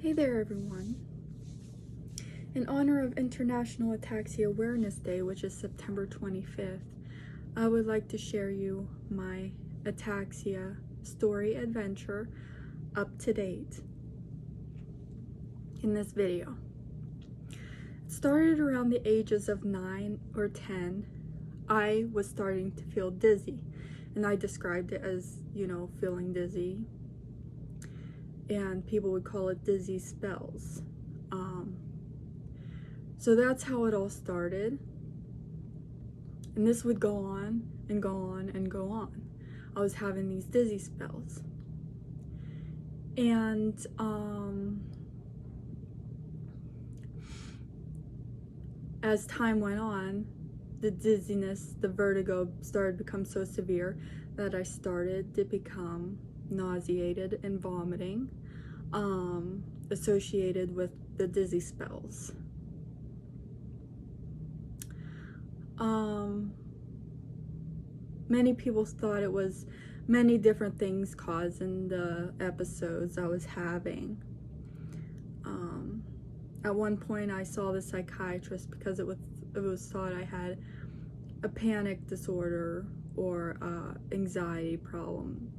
Hey there, everyone. In honor of International Ataxia Awareness Day, which is September 25th, I would like to share you my ataxia story adventure up to date in this video. It started around the ages of 9 or 10. I was starting to feel dizzy, and I described it as, feeling dizzy. And people would call it dizzy spells. So that's how it all started. And this would go on and go on and go on. I was having these dizzy spells. And as time went on, the dizziness, the vertigo started to become so severe that I started to become nauseated and vomiting, associated with the dizzy spells. Many people thought it was many different things causing the episodes I was having. At one point I saw the psychiatrist because it was thought I had a panic disorder or anxiety problem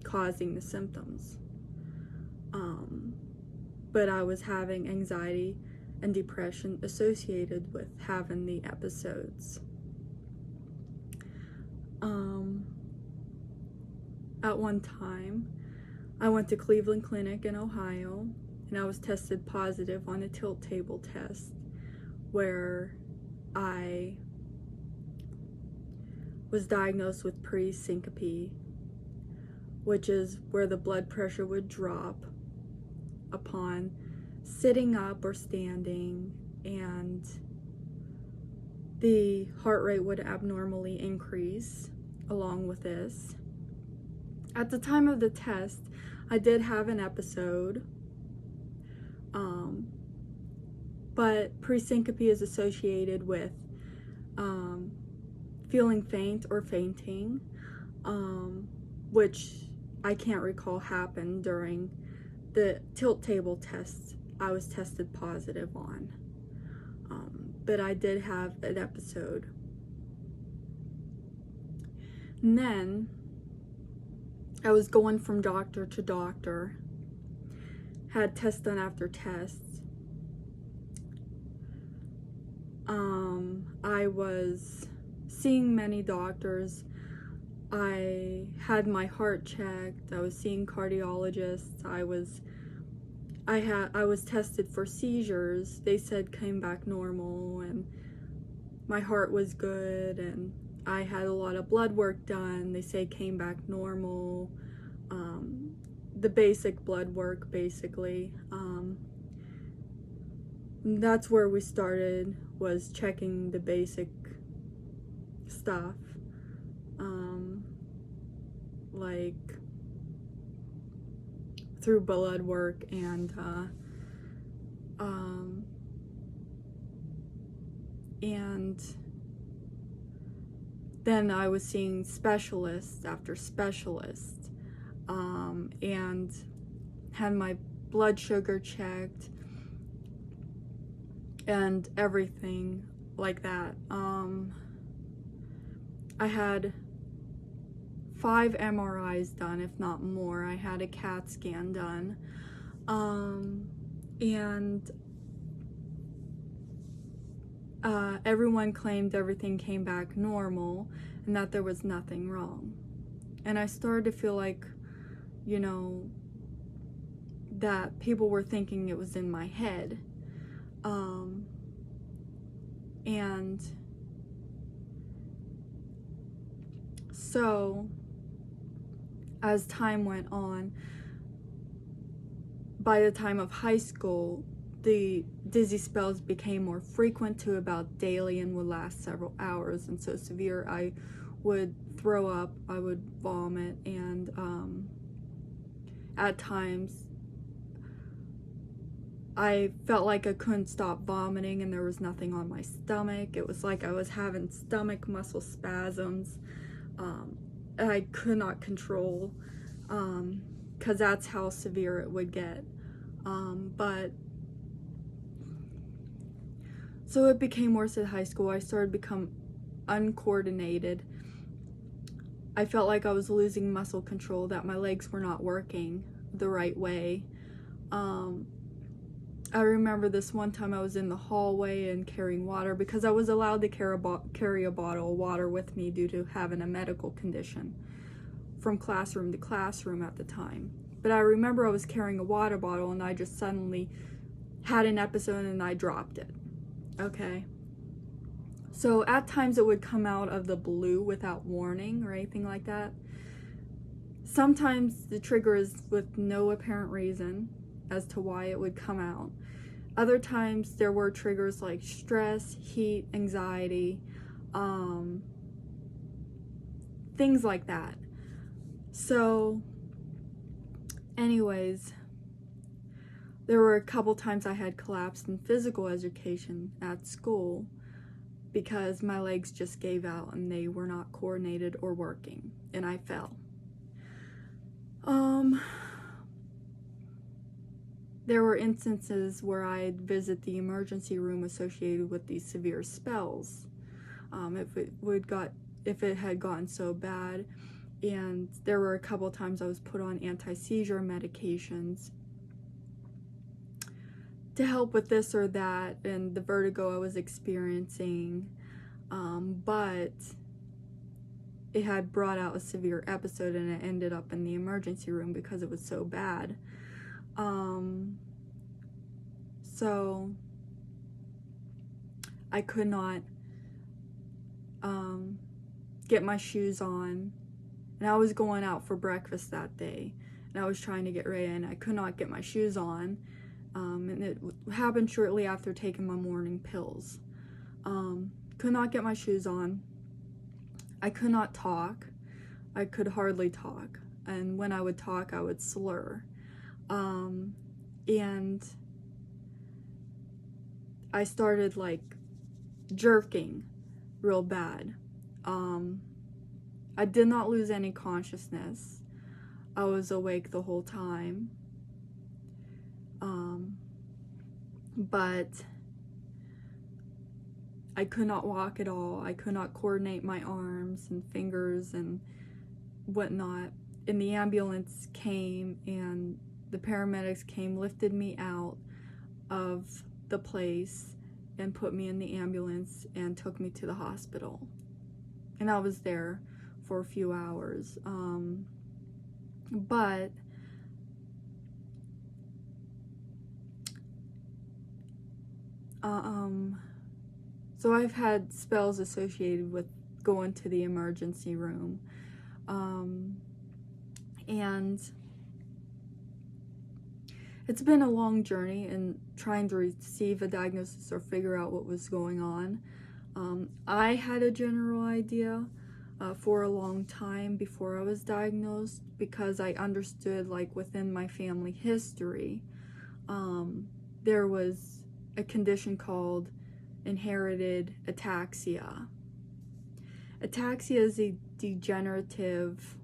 causing the symptoms. But I was having anxiety and depression associated with having the episodes. At one time, I went to Cleveland Clinic in Ohio, and I was tested positive on a tilt table test where I was diagnosed with pre-syncope, which is where the blood pressure would drop upon sitting up or standing, and the heart rate would abnormally increase along with this. At the time of the test, I did have an episode, but pre-syncope is associated with feeling faint or fainting, which I can't recall happened during the tilt table tests I was tested positive on. But I did have an episode. And then I was going from doctor to doctor, had tests done after tests. I was seeing many doctors. I had my heart checked. I was seeing cardiologists. I was tested for seizures. They said came back normal, and my heart was good, and I had a lot of blood work done. They say came back normal. The basic blood work, basically. That's where we started, was checking the basic stuff. Like through blood work and then I was seeing specialist after specialist, and had my blood sugar checked and everything like that. I had 5 MRIs done, if not more. I had a CAT scan done, and everyone claimed everything came back normal and that there was nothing wrong. And I started to feel like, that people were thinking it was in my head. And so as time went on, by the time of high school, the dizzy spells became more frequent to about daily and would last several hours, and so severe I would throw up, I would vomit, and at times I felt like I couldn't stop vomiting and there was nothing on my stomach. It was like I was having stomach muscle spasms. I could not control, because that's how severe it would get. But so it became worse at high school. I started to become uncoordinated. I felt like I was losing muscle control, that my legs were not working the right way. I remember this one time I was in the hallway and carrying water, because I was allowed to carry a bottle of water with me due to having a medical condition, from classroom to classroom at the time. But I remember I was carrying a water bottle and I just suddenly had an episode and I dropped it. Okay. So at times it would come out of the blue without warning or anything like that. Sometimes the trigger is with no apparent reason as to why it would come out. Other times there were triggers like stress, heat, anxiety, things like that. So anyways, there were a couple times I had collapsed in physical education at school because my legs just gave out and they were not coordinated or working, and I fell. There were instances where I'd visit the emergency room associated with these severe spells, if it had gotten so bad. And there were a couple times I was put on anti-seizure medications to help with this or that and the vertigo I was experiencing, but it had brought out a severe episode and it ended up in the emergency room because it was so bad. So I could not get my shoes on, and I was going out for breakfast that day, and I was trying to get ready and I could not get my shoes on, and it happened shortly after taking my morning pills. Could not get my shoes on. I could not talk. I could hardly talk, and when I would talk I would slur, and I started like jerking real bad. I did not lose any consciousness. I was awake the whole time. But I could not walk at all. I could not coordinate my arms and fingers and whatnot. And the ambulance came and the paramedics came, lifted me out of the place and put me in the ambulance and took me to the hospital. And I was there for a few hours. So I've had spells associated with going to the emergency room. And it's been a long journey in trying to receive a diagnosis or figure out what was going on. I had a general idea for a long time before I was diagnosed, because I understood, like, within my family history, there was a condition called inherited ataxia. Ataxia is a degenerative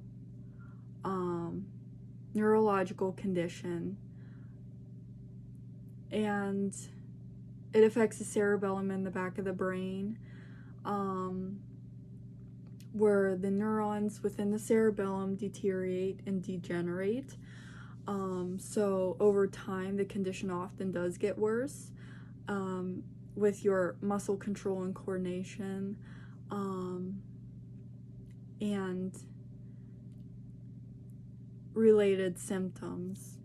neurological condition, and it affects the cerebellum in the back of the brain, where the neurons within the cerebellum deteriorate and degenerate. So over time, the condition often does get worse with your muscle control and coordination, and related symptoms.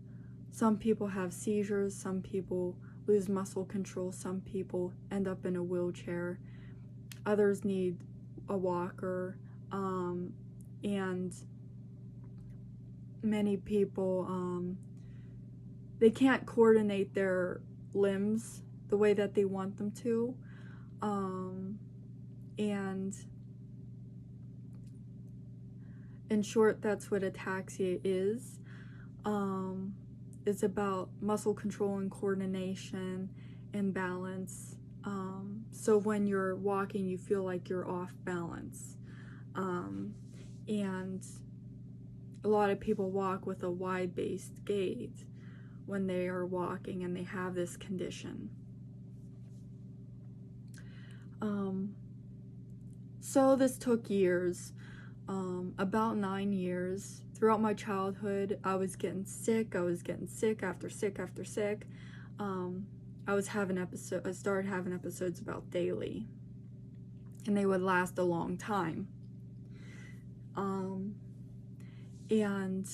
Some people have seizures, some people lose muscle control, some people end up in a wheelchair, others need a walker, and many people, they can't coordinate their limbs the way that they want them to, and in short, that's what ataxia is. It's about muscle control and coordination and balance. So when you're walking, you feel like you're off balance. And a lot of people walk with a wide-based gait, when they are walking and they have this condition. So this took years, about 9 years. Throughout my childhood, I was getting sick. I was getting sick after sick after sick. I started having episodes about daily, and they would last a long time. And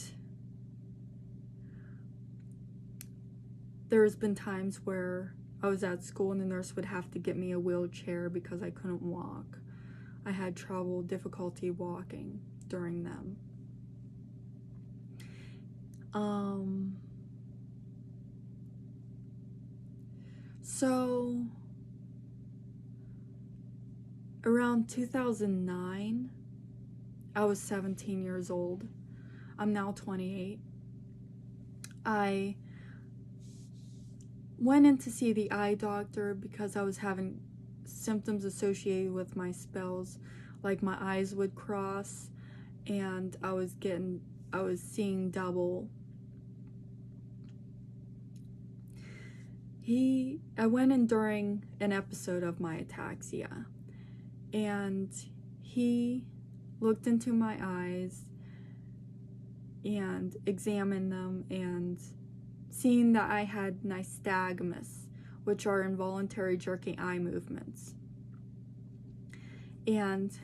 there's been times where I was at school and the nurse would have to get me a wheelchair because I couldn't walk. I had difficulty walking during them. So around 2009, I was 17 years old. I'm now 28. I went in to see the eye doctor because I was having symptoms associated with my spells, like my eyes would cross and I was seeing double. I went in during an episode of my ataxia, and he looked into my eyes and examined them, and seeing that I had nystagmus, which are involuntary jerking eye movements. And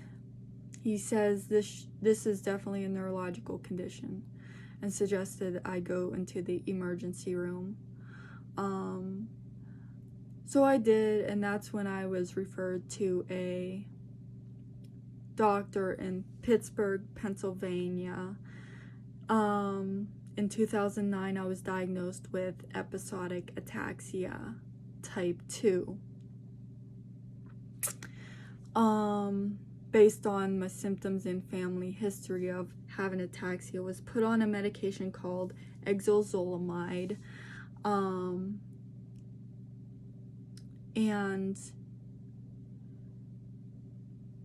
he says this is definitely a neurological condition, and suggested I go into the emergency room. So I did, and that's when I was referred to a doctor in Pittsburgh, Pennsylvania. In 2009, I was diagnosed with episodic ataxia type 2. Based on my symptoms and family history of having ataxia, was put on a medication called exozolamide. And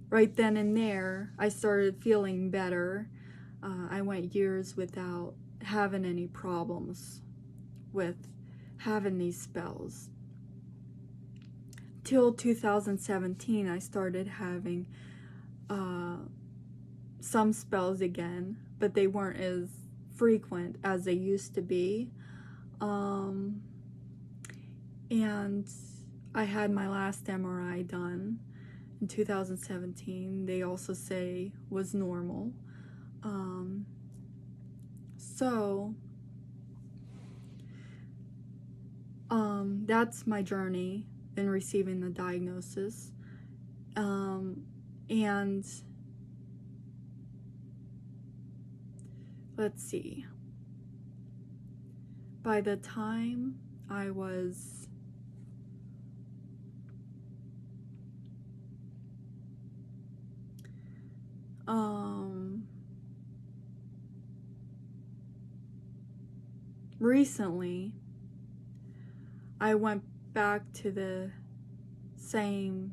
right then and there, I started feeling better. I went years without having any problems with having these spells. Till 2017, I started having some spells again, but they weren't as frequent as they used to be. And I had my last MRI done in 2017. They also say was normal. That's my journey in receiving the diagnosis. And let's see. By the time I was recently, I went back to the same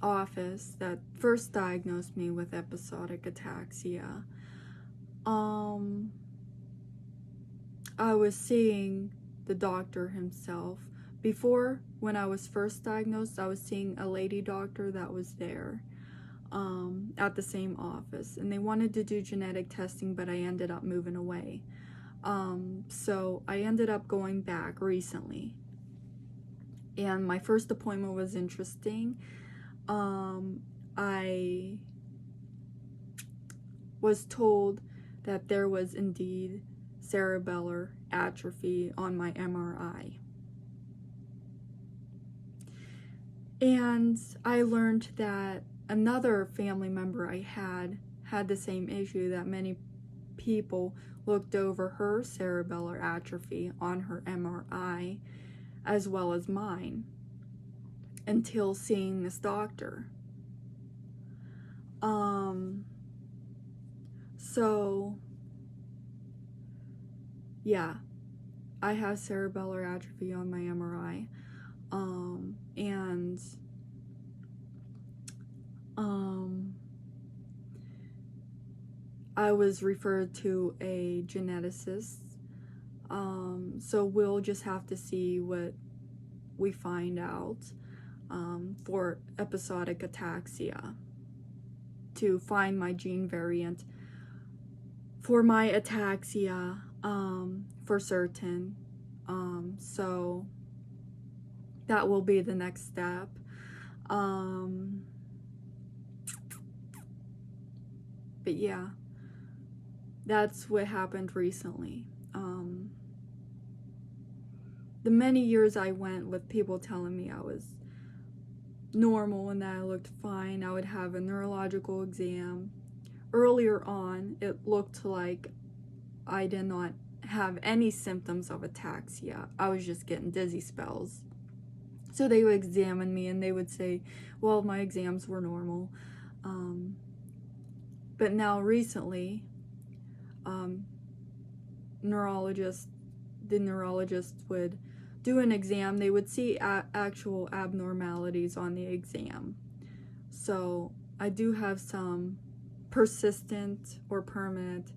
office that first diagnosed me with episodic ataxia. I was seeing the doctor himself. Before, when I was first diagnosed, I was seeing a lady doctor that was there at the same office, and they wanted to do genetic testing, but I ended up moving away. So I ended up going back recently, and my first appointment was interesting. I was told that there was indeed cerebellar atrophy on my MRI. And I learned that another family member I had the same issue, that many people looked over her cerebellar atrophy on her MRI as well as mine until seeing this doctor. So yeah, I have cerebellar atrophy on my MRI. And I was referred to a geneticist. So we'll just have to see what we find out for episodic ataxia, to find my gene variant for my ataxia for certain. So that will be the next step. But yeah, that's what happened recently. The many years I went with people telling me I was normal and that I looked fine, I would have a neurological exam. Earlier on, it looked like I did not have any symptoms of ataxia. I was just getting dizzy spells. So they would examine me and they would say, well, my exams were normal. But now recently, the neurologist would do an exam. They would see actual abnormalities on the exam. So I do have some persistent or permanent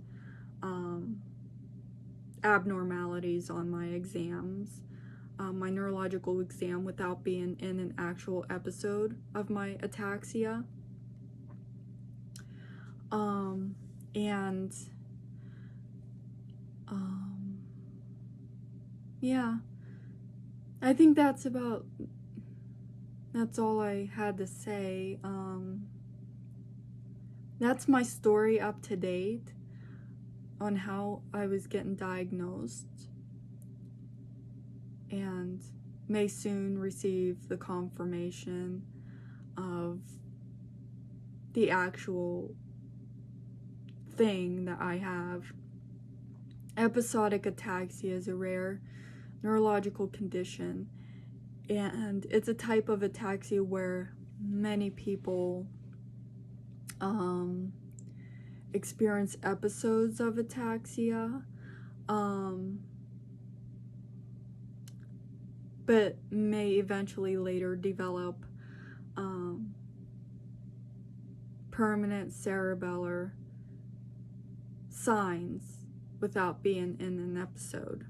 abnormalities on my exams. My neurological exam, without being in an actual episode of my ataxia. Yeah, I think that's all I had to say. That's my story up to date on how I was getting diagnosed, and may soon receive the confirmation of the actual thing that I have. Episodic ataxia is a rare neurological condition, and it's a type of ataxia where many people experience episodes of ataxia, but may eventually later develop permanent cerebellar signs without being in an episode.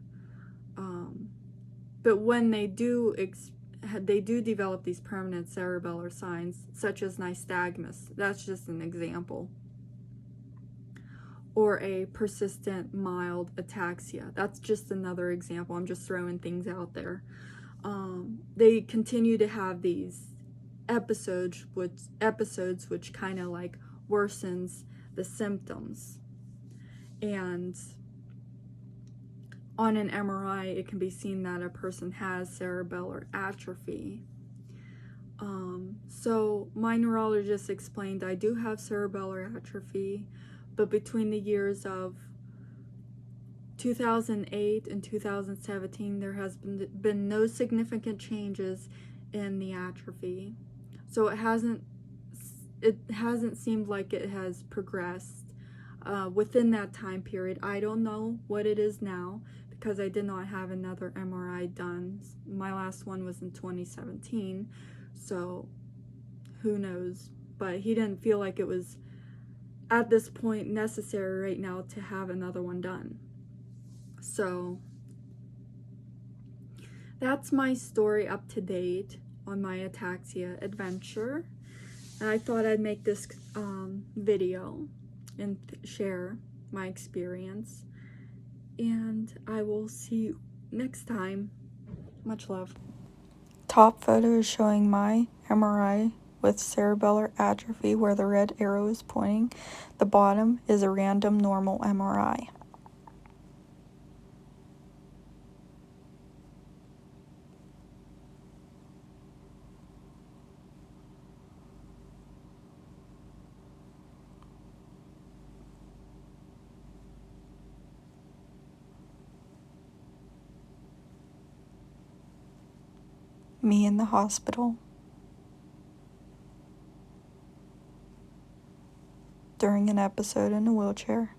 But when they do develop these permanent cerebellar signs, such as nystagmus, that's just an example, or a persistent mild ataxia, that's just another example. I'm just throwing things out there. They continue to have these episodes which kind of like worsens the symptoms, and on an MRI, it can be seen that a person has cerebellar atrophy. So my neurologist explained I do have cerebellar atrophy, but between the years of 2008 and 2017, there has been no significant changes in the atrophy. So it hasn't seemed like it has progressed within that time period. I don't know what it is now, because I did not have another MRI done. My last one was in 2017, so who knows. But he didn't feel like it was at this point necessary right now to have another one done. So that's my story up to date on my ataxia adventure. And I thought I'd make this video and share my experience. And I will see you next time. Much love. Top photo is showing my MRI with cerebellar atrophy where the red arrow is pointing. The bottom is a random normal MRI. Me in the hospital during an episode in a wheelchair.